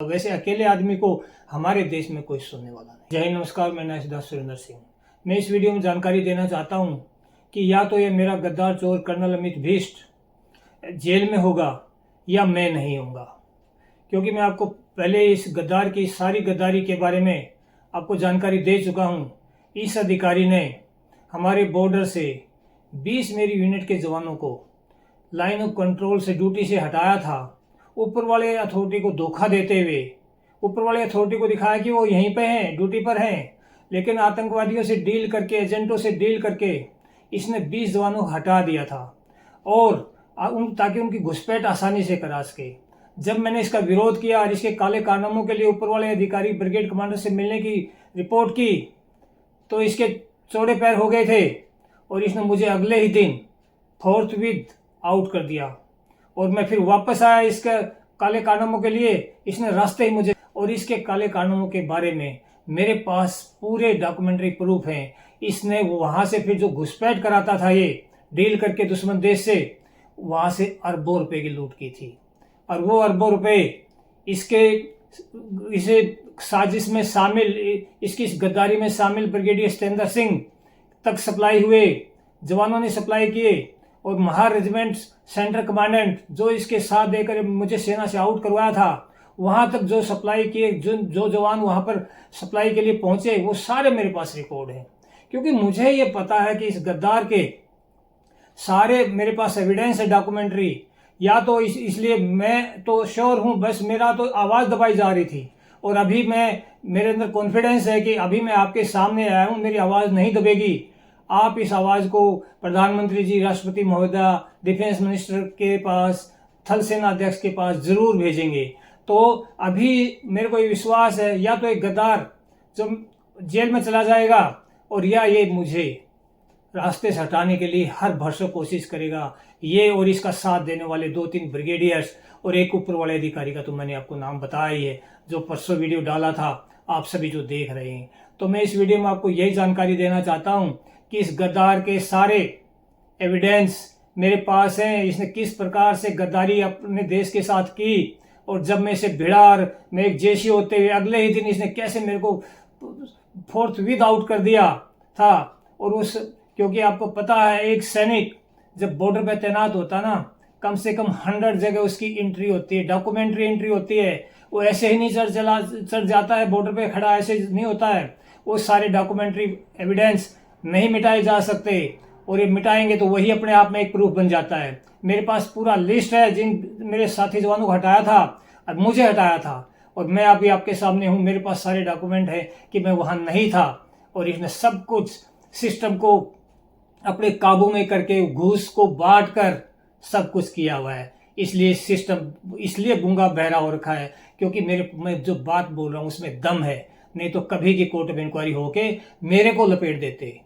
वैसे अकेले आदमी को हमारे देश में कोई सुनने वाला नहीं। जय हिंद, नमस्कार। मैं न्यायदास सुरेंद्र सिंह। मैं इस वीडियो में जानकारी देना चाहता हूं कि या तो ये मेरा गद्दार चोर कर्नल अमित भीष्ट जेल में होगा या मैं नहीं होऊंगा, क्योंकि मैं आपको पहले इस गद्दार की सारी गद्दारी के बारे में आपको जानकारी दे चुका हूं। इस अधिकारी ने हमारे बॉर्डर से 20 मेरी यूनिट के जवानों को लाइन ऑफ कंट्रोल से ड्यूटी से हटाया था। ऊपर वाले अथॉरिटी को धोखा देते हुए ऊपर वाले अथॉरिटी को दिखाया कि वो यहीं पे हैं, ड्यूटी पर हैं, लेकिन आतंकवादियों से डील करके, एजेंटों से डील करके इसने 20 जवानों को हटा दिया था और ताकि उनकी घुसपैठ आसानी से करा सके। जब मैंने इसका विरोध किया और इसके काले कारनामों के लिए ऊपर वाले अधिकारी ब्रिगेड कमांडर से मिलने की रिपोर्ट की तो इसके चौड़े पैर हो गए थे और इसने मुझे अगले ही दिन फोर्थविथ आउट कर दिया। और मैं फिर वापस आया इसके काले कारनामों के लिए, इसने रास्ते ही मुझे, और इसके काले कारनामों के बारे में मेरे पास पूरे डॉक्यूमेंट्री प्रूफ हैं। इसने वहां से फिर जो घुसपैठ कराता था ये डील करके दुश्मन देश से, वहां से अरबों रुपए की लूट की थी। और वो अरबों रुपए इसे साजिश में शामिल, इसकी इस गद्दारी में शामिल ब्रिगेडियर सतेंद्र सिंह तक सप्लाई हुए, जवानों ने सप्लाई किए। और महार रेजिमेंट सेंटर कमांडेंट जो इसके साथ देकर मुझे सेना से आउट करवाया था, वहां तक जो सप्लाई किए, जो जवान वहां पर सप्लाई के लिए पहुंचे, वो सारे मेरे पास रिकॉर्ड हैं। क्योंकि मुझे ये पता है कि इस गद्दार के सारे मेरे पास एविडेंस है, डॉक्यूमेंट्री। या तो इसलिए मैं तो श्योर हूं, बस मेरा तो आवाज दबाई जा रही थी और अभी मेरे अंदर कॉन्फिडेंस है कि अभी मैं आपके सामने आया हूं, मेरी आवाज नहीं दबेगी। आप इस आवाज को प्रधानमंत्री जी, राष्ट्रपति महोदय, डिफेंस मिनिस्टर के पास, थल सेना अध्यक्ष के पास जरूर भेजेंगे। तो अभी मेरे को ये विश्वास है, या तो एक गद्दार जो जेल में चला जाएगा और या ये मुझे रास्ते से हटाने के लिए हर भरसक कोशिश करेगा। ये और इसका साथ देने वाले 2-3 ब्रिगेडियर्स और एक ऊपर वाले अधिकारी का तो मैंने आपको नाम बताया ही है, जो परसों वीडियो डाला था, आप सभी जो देख रहे हैं। तो मैं इस वीडियो में आपको यही जानकारी देना चाहता हूं कि इस गद्दार के सारे एविडेंस मेरे पास हैं। इसने किस प्रकार से गद्दारी अपने देश के साथ की, और जब मैं इसे भिड़ा और मैं एक जेशी होते हुए अगले ही दिन इसने कैसे मेरे को फोर्थविथ आउट कर दिया था। और क्योंकि आपको पता है, एक सैनिक जब बॉर्डर पे तैनात होता ना, कम से कम 100 जगह उसकी एंट्री होती है, डॉक्यूमेंट्री एंट्री होती है। वो ऐसे ही नहीं चढ़ जाता है बॉर्डर पे खड़ा, ऐसे नहीं होता है। वो सारे डॉक्यूमेंट्री एविडेंस नहीं मिटाए जा सकते, और ये मिटाएंगे तो वही अपने आप में एक प्रूफ बन जाता है। मेरे पास पूरा लिस्ट है जिन मेरे साथी जवानों को हटाया था और मुझे हटाया था, और मैं अभी आपके सामने हूं। मेरे पास सारे डॉक्यूमेंट है कि मैं वहां नहीं था, और इसने सब कुछ सिस्टम को अपने काबू में करके घूस को बांट कर सब कुछ किया हुआ है। इसलिए सिस्टम इसलिए गूंगा बहरा हो रखा है, क्योंकि मैं जो बात बोल रहा हूं उसमें दम है, नहीं तो कभी की कोर्ट ऑफ इंक्वायरी होके मेरे को लपेट देते।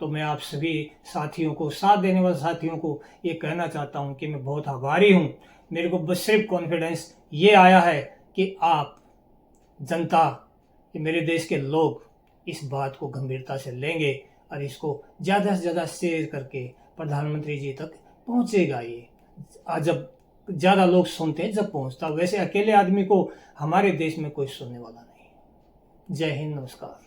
तो मैं आप सभी साथियों को, साथ देने वाले साथियों को ये कहना चाहता हूं कि मैं बहुत आभारी हूं। मेरे को बस सिर्फ कॉन्फिडेंस ये आया है कि आप जनता, कि मेरे देश के लोग इस बात को गंभीरता से लेंगे और इसको ज़्यादा से ज़्यादा शेयर करके प्रधानमंत्री जी तक पहुंचेगा। ये जब ज़्यादा लोग सुनते हैं, जब पहुंचता। वैसे अकेले आदमी को हमारे देश में कोई सुनने वाला नहीं। जय हिंद, नमस्कार।